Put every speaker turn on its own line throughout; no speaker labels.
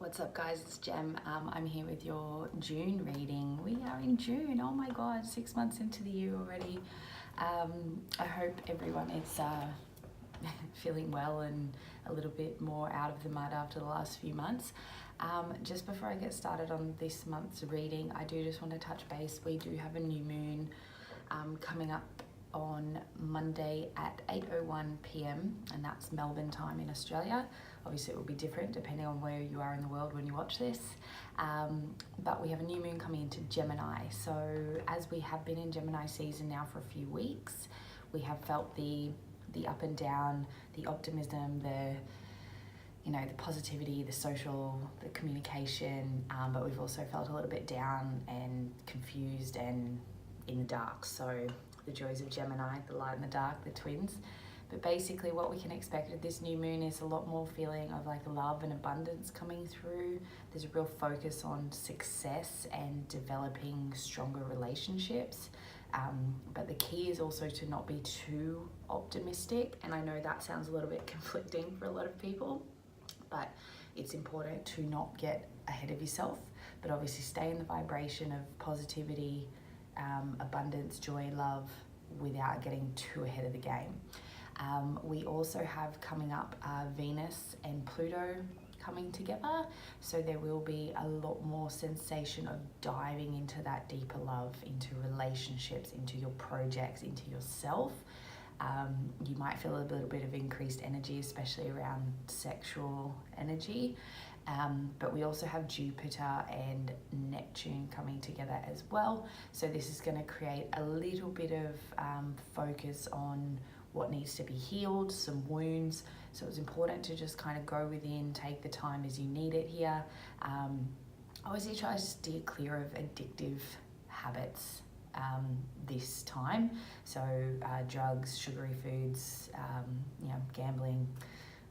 What's up guys, it's Gem. I'm here with your June reading. We are in June, oh my god, 6 months into the year already. I hope everyone is feeling well and a little bit more out of the mud after the last few months. Just before I get started on this month's reading, I do just want to touch base. We do have a new moon coming up on Monday at 8:01 p.m. and that's Melbourne time in Australia. Obviously it will be different depending on where you are in the world when you watch this, but we have a new moon coming into Gemini. So as we have been in Gemini season now for a few weeks, we have felt the up and down, the optimism, the positivity, the social, the communication, but we've also felt a little bit down and confused and in the dark. So the joys of Gemini, the light and the dark, the twins. But basically what we can expect with this new moon is a lot more feeling of like love and abundance coming through. There's a real focus on success and developing stronger relationships. But the key is also to not be too optimistic. And I know that sounds a little bit conflicting for a lot of people, but it's important to not get ahead of yourself, but obviously stay in the vibration of positivity, abundance, joy, love, without getting too ahead of the game. We also have coming up Venus and Pluto coming together, so there will be a lot more sensation of diving into that deeper love, into relationships, into your projects, into yourself. You might feel a little bit of increased energy, especially around sexual energy. But we also have Jupiter and Neptune coming together as well. So this is going to create a little bit of focus on what needs to be healed, some wounds. So it's important to just kind of go within, take the time as you need it here. Obviously try to steer clear of addictive habits this time. So drugs, sugary foods, gambling,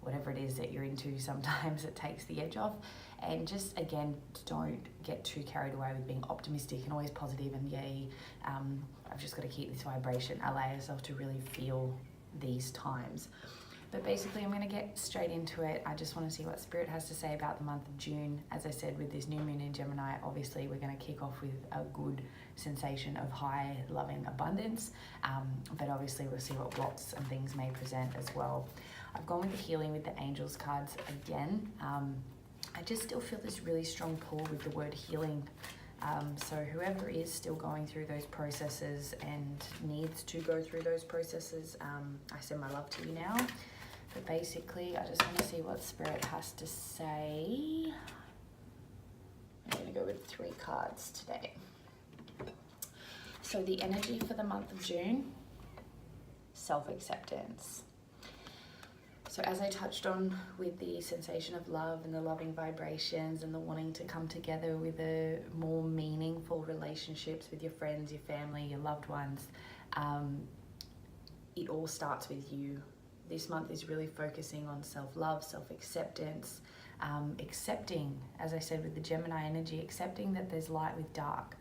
whatever it is that you're into, sometimes it takes the edge off. And just again, don't get too carried away with being optimistic and always positive and yay, I've just got to keep this vibration, allow yourself to really feel these times. But basically I'm going to get straight into it. I just want to see what Spirit has to say about the month of June. As I said, with this new moon in Gemini, obviously we're going to kick off with a good sensation of high, loving abundance, but obviously we'll see what blocks and things may present as well. I've gone with the healing with the angels cards again. I just still feel this really strong pull with the word healing. So whoever is still going through those processes and needs to go through those processes, I send my love to you now. But basically, I just want to see what Spirit has to say. I'm going to go with 3 cards today. So the energy for the month of June, self-acceptance. So as I touched on with the sensation of love and the loving vibrations and the wanting to come together with a more meaningful relationships with your friends, your family, your loved ones, it all starts with you. This month is really focusing on self-love, self-acceptance, accepting, as I said with the Gemini energy, accepting that there's light with dark.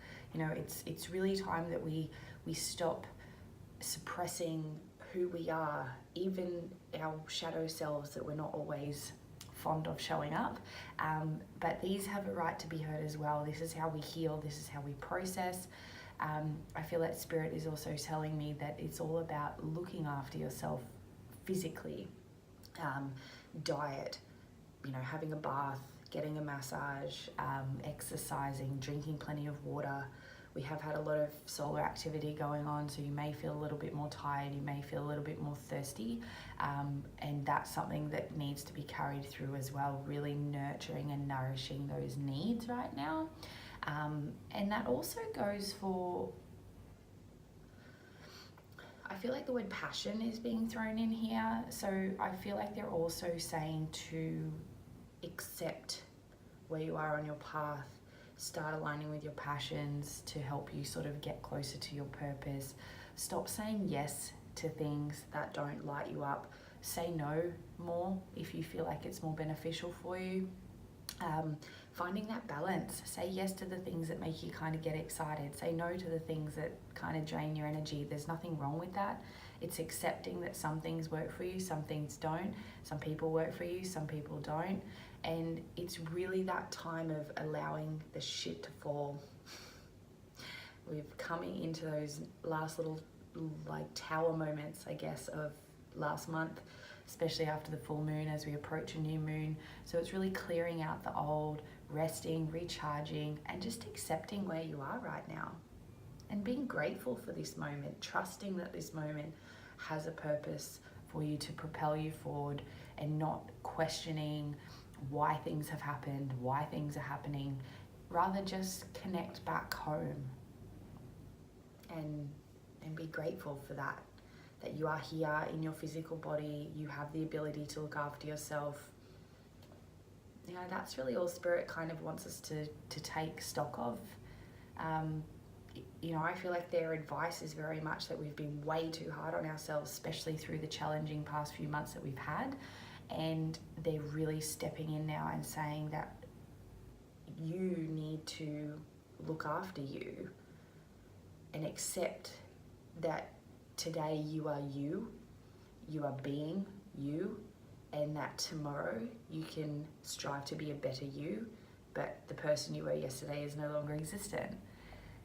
It's really time that we stop suppressing who we are, even our shadow selves that we're not always fond of showing up, but these have a right to be heard as well. This is how we heal, this is how we process. I feel that Spirit is also telling me that it's all about looking after yourself physically, diet, having a bath, getting a massage, exercising, drinking plenty of water. We have had a lot of solar activity going on, so you may feel a little bit more tired, you may feel a little bit more thirsty, and that's something that needs to be carried through as well, really nurturing and nourishing those needs right now. And that also goes for, I feel like the word passion is being thrown in here, so I feel like they're also saying to accept where you are on your path. Start aligning with your passions to help you sort of get closer to your purpose. Stop saying yes to things that don't light you up. Say no more if you feel like it's more beneficial for you. Finding that balance. Say yes to the things that make you kind of get excited. Say no to the things that kind of drain your energy. There's nothing wrong with that. It's accepting that some things work for you, some things don't. Some people work for you, some people don't. And it's really that time of allowing the shit to fall. We're coming into those last little like tower moments, I guess, of last month, especially after the full moon as we approach a new moon. So it's really clearing out the old, resting, recharging, and just accepting where you are right now. And being grateful for this moment, trusting that this moment has a purpose for you to propel you forward, and not questioning why things have happened, why things are happening. Rather just connect back home and be grateful for that you are here in your physical body, you have the ability to look after yourself. You know, that's really all Spirit kind of wants us to take stock of. You know, I feel like their advice is very much that we've been way too hard on ourselves, especially through the challenging past few months that we've had. And they're really stepping in now and saying that you need to look after you and accept that today you are being you, and that tomorrow you can strive to be a better you, but the person you were yesterday is no longer existent.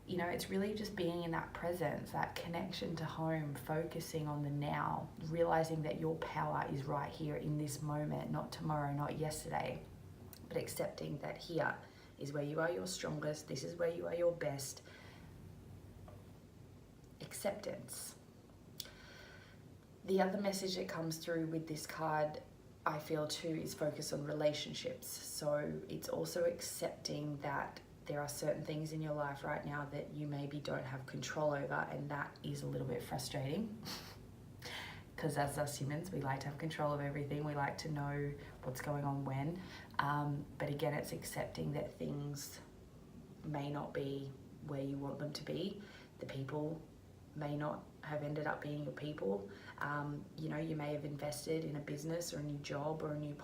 You know, it's really just being in that presence, that connection to home, focusing on the now, realizing that your power is right here in this moment, not tomorrow, not yesterday, but accepting that here is where you are your strongest, this is where you are your best. Acceptance. The other message that comes through with this card, I feel too, is focus on relationships. So it's also accepting that there are certain things in your life right now that you maybe don't have control over, and that is a little bit frustrating. Because as us humans, we like to have control of everything. We like to know what's going on when. But again, it's accepting that things may not be where you want them to be. The people may not have ended up being your people. You know, you may have invested in a business or a new job or a new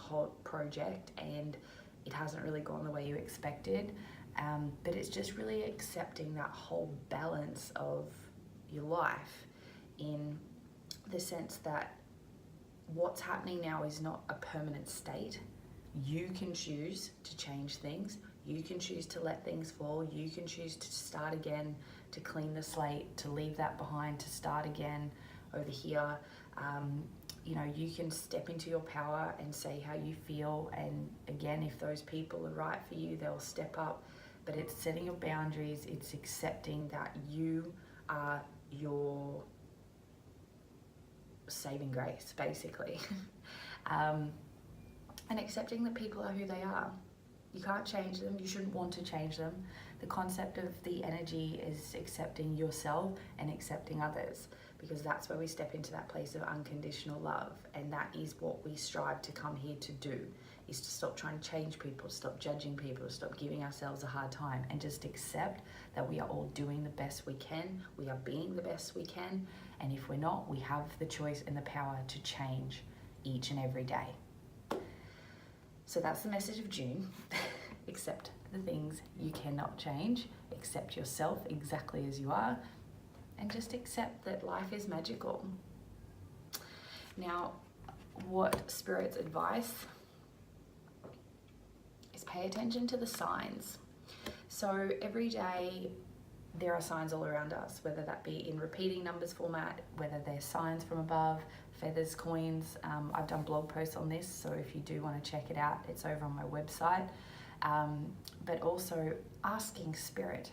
project, and it hasn't really gone the way you expected. But it's just really accepting that whole balance of your life, in the sense that what's happening now is not a permanent state. You can choose to change things. You can choose to let things fall. You can choose to start again, to clean the slate, to leave that behind, to start again over here. You know, you can step into your power and say how you feel. And again, if those people are right for you, they'll step up. But it's setting your boundaries. It's accepting that you are your saving grace, basically. And accepting that people are who they are. You can't change them. You shouldn't want to change them. The concept of the energy is accepting yourself and accepting others, because that's where we step into that place of unconditional love. And that is what we strive to come here to do, is to stop trying to change people, stop judging people, stop giving ourselves a hard time, and just accept that we are all doing the best we can. We are being the best we can. And if we're not, we have the choice and the power to change each and every day. So that's the message of June. Accept the things you cannot change. Accept yourself exactly as you are. And just accept that life is magical. Now, what Spirit's advice is, pay attention to the signs. So every day there are signs all around us, whether that be in repeating numbers format, whether they're signs from above, feathers, coins. I've done blog posts on this, so if you do want to check it out, it's over on my website. But also asking Spirit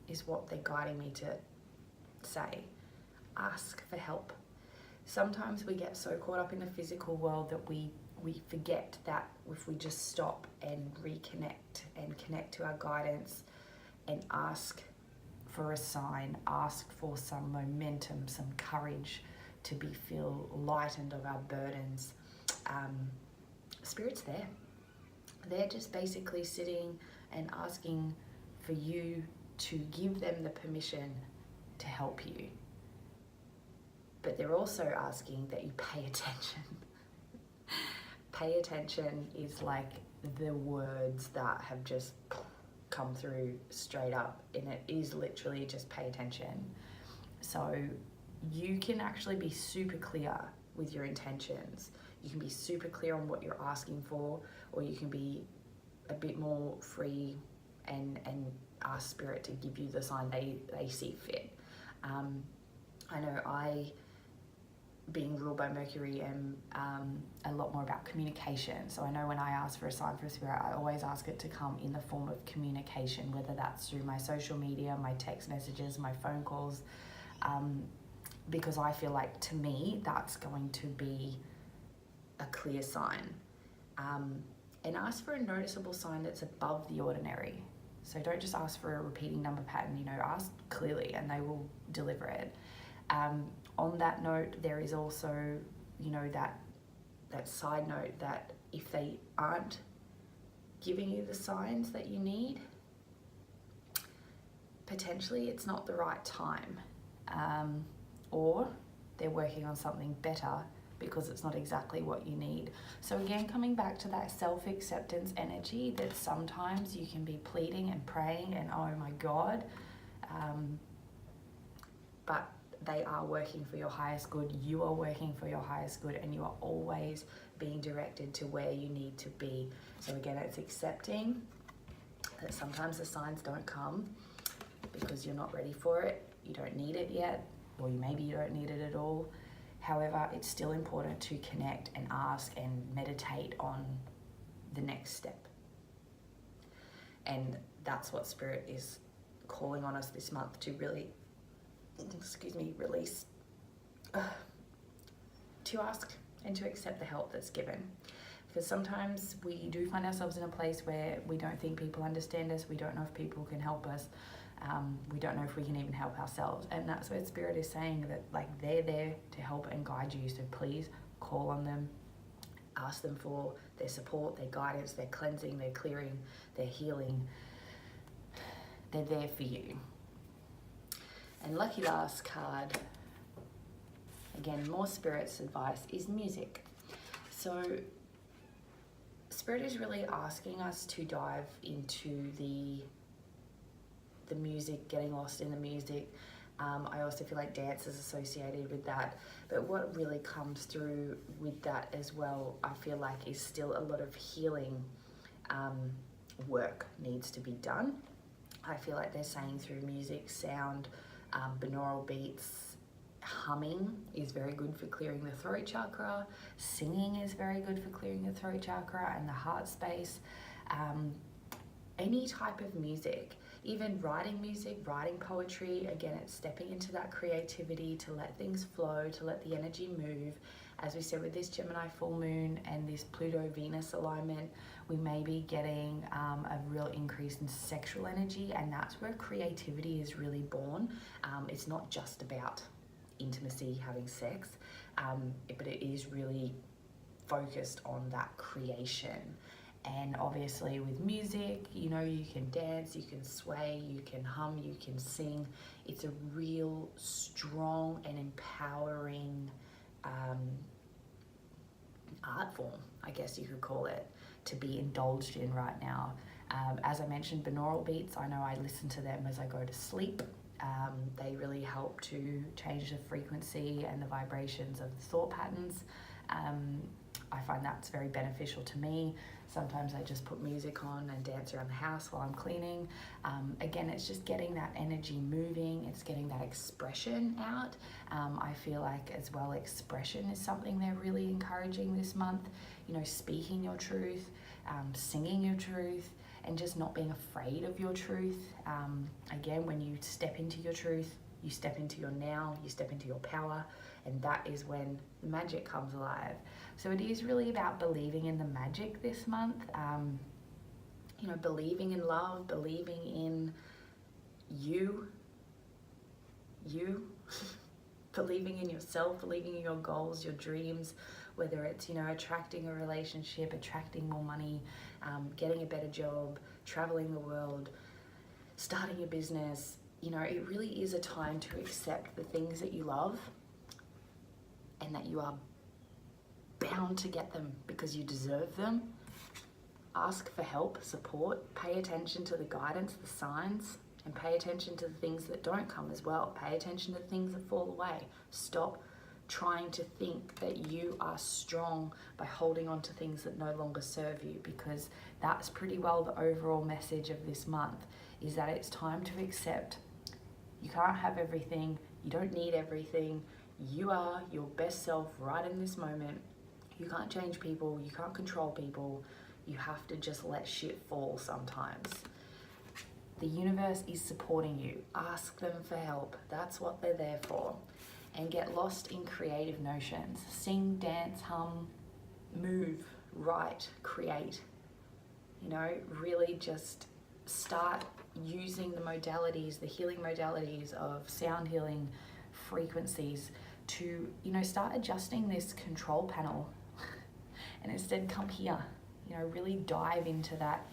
is what they're guiding me to say. Ask for help. Sometimes we get so caught up in the physical world that we forget that if we just stop and reconnect and connect to our guidance and ask for a sign, ask for some momentum, some courage to feel lightened of our burdens, Spirit's there. They're just basically sitting and asking for you to give them the permission to help you. But they're also asking that you pay attention. Pay attention is like the words that have just come through straight up, and it is literally just pay attention. So you can actually be super clear with your intentions. You can be super clear on what you're asking for, or you can be a bit more free and ask Spirit to give you the sign they see fit. I know being ruled by Mercury, am a lot more about communication. So I know when I ask for a sign for Spirit, I always ask it to come in the form of communication, whether that's through my social media, my text messages, my phone calls, because I feel like, to me, that's going to be a clear sign. And ask for a noticeable sign that's above the ordinary. So don't just ask for a repeating number pattern, ask clearly and they will deliver it. On that note, there is also, that side note that if they aren't giving you the signs that you need, potentially it's not the right time. Or they're working on something better because it's not exactly what you need. So again, coming back to that self-acceptance energy, that sometimes you can be pleading and praying and, oh my God, but they are working for your highest good, you are working for your highest good, and you are always being directed to where you need to be. So again, it's accepting that sometimes the signs don't come because you're not ready for it, you don't need it yet, or maybe you don't need it at all. However, it's still important to connect and ask and meditate on the next step. And that's what Spirit is calling on us this month, to really, release, to ask and to accept the help that's given. Because sometimes we do find ourselves in a place where we don't think people understand us, we don't know if people can help us, we don't know if we can even help ourselves. And that's where Spirit is saying that, like, they're there to help and guide you. So please call on them, ask them for their support, their guidance, their cleansing, their clearing, their healing. They're there for you. And lucky last card, again, more Spirit's advice, is music. So Spirit is really asking us to dive into the music, getting lost in the music. I also feel like dance is associated with that. But what really comes through with that as well, I feel like, is still a lot of healing work needs to be done. I feel like they're saying through music, sound, binaural beats, humming is very good for clearing the throat chakra. Singing is very good for clearing the throat chakra and the heart space. Any type of music, even writing music, writing poetry, again, it's stepping into that creativity to let things flow, to let the energy move. As we said, with this Gemini full moon and this Pluto-Venus alignment, we may be getting a real increase in sexual energy, and that's where creativity is really born. It's not just about intimacy, having sex, but it is really focused on that creation. And obviously with music, you can dance, you can sway, you can hum, you can sing. It's a real strong and empowering art form, I guess you could call it, to be indulged in right now. As I mentioned, binaural beats, I know I listen to them as I go to sleep. They really help to change the frequency and the vibrations of the thought patterns. I find that's very beneficial to me. Sometimes I just put music on and dance around the house while I'm cleaning. Again, it's just getting that energy moving. It's getting that expression out. I feel like as well, expression is something they're really encouraging this month. Speaking your truth, singing your truth, and just not being afraid of your truth. Again, when you step into your truth, you step into your now, you step into your power, and that is when the magic comes alive. So it is really about believing in the magic this month, believing in love, believing in you, believing in yourself, believing in your goals, your dreams, whether it's, attracting a relationship, attracting more money, getting a better job, traveling the world, starting a business. It really is a time to accept the things that you love and that you are bound to get them because you deserve them. Ask for help, support, pay attention to the guidance, the signs, and pay attention to the things that don't come as well. Pay attention to the things that fall away. Stop trying to think that you are strong by holding on to things that no longer serve you, because that's pretty well the overall message of this month, is that it's time to accept you can't have everything, you don't need everything, you are your best self right in this moment. You can't change people, you can't control people, you have to just let shit fall sometimes. The universe is supporting you. Ask them for help. That's what they're there for. And get lost in creative notions. Sing, dance, hum, move, write, create. You know, really just start using the modalities, the healing modalities of sound healing, frequencies to, you know, start adjusting this control panel. And instead come here, you know, really dive into that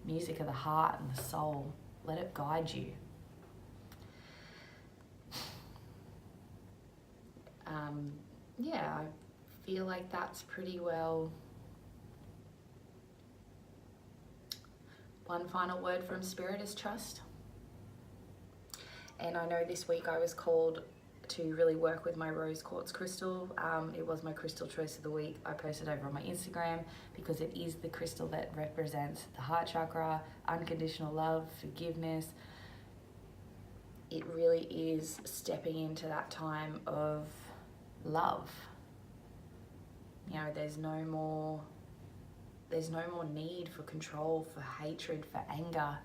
music of the heart and the soul. Let it guide you. Yeah, I feel like that's pretty well. One final word from Spirit is trust. And I know this week I was called to really work with my rose quartz crystal. It was my crystal choice of the week. I posted over on my Instagram because it is the crystal that represents the heart chakra, unconditional love, forgiveness. It really is stepping into that time of love. You know, there's no more need for control, for hatred, for anger.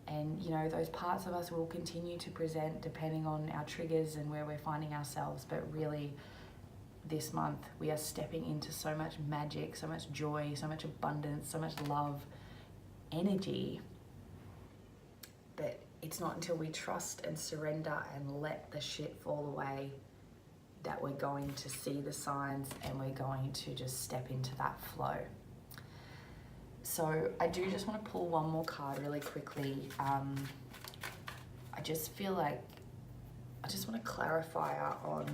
And, you know, those parts of us will continue to present depending on our triggers and where we're finding ourselves. But really, this month, we are stepping into so much magic, so much joy, so much abundance, so much love, energy. But it's not until we trust and surrender and let the shit fall away that we're going to see the signs and we're going to just step into that flow. So I do just want to pull one more card really quickly. I just feel like I just want to clarify on,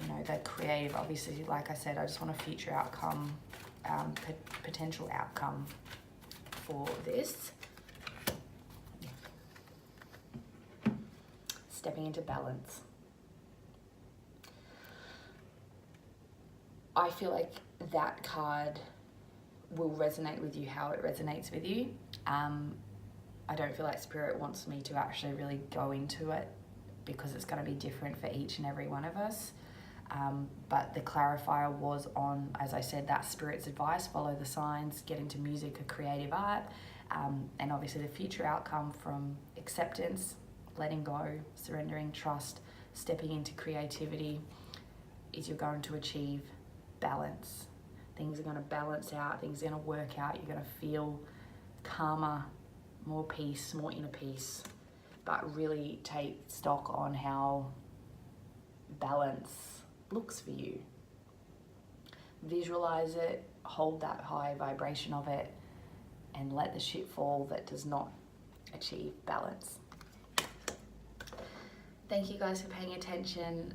you know, that creative. Obviously, like I said, I just want a future outcome, potential outcome for this. Stepping into balance. I feel like that card will resonate with you how it resonates with you. I don't feel like Spirit wants me to actually really go into it because it's going to be different for each and every one of us. But the clarifier was on, as I said, that Spirit's advice, follow the signs, get into music or creative art, and obviously the future outcome from acceptance, letting go, surrendering, trust, stepping into creativity, is you're going to achieve balance. Things are going to balance out, things are going to work out, you're going to feel calmer, more peace, more inner peace, but really take stock on how balance looks for you. Visualize it, hold that high vibration of it, and let the shit fall that does not achieve balance. Thank you guys for paying attention,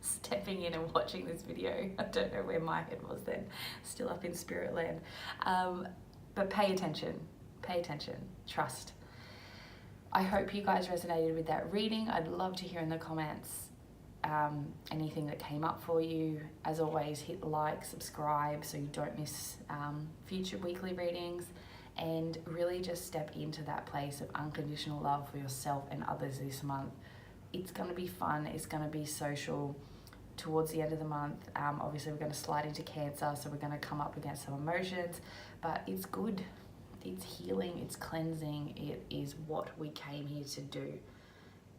stepping in and watching this video. I don't know where my head was then, still up in spirit land. But pay attention, trust. I hope you guys resonated with that reading. I'd love to hear in the comments anything that came up for you. As always, hit like, subscribe so you don't miss future weekly readings. And really just step into that place of unconditional love for yourself and others this month. It's going to be fun. It's going to be social. Towards the end of the month, obviously we're going to slide into Cancer, so we're going to come up against some emotions, but it's good. It's healing. It's cleansing. It is what we came here to do.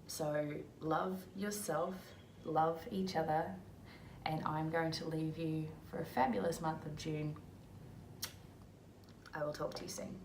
So love yourself, love each other, and I'm going to leave you for a fabulous month of June. I will talk to you soon.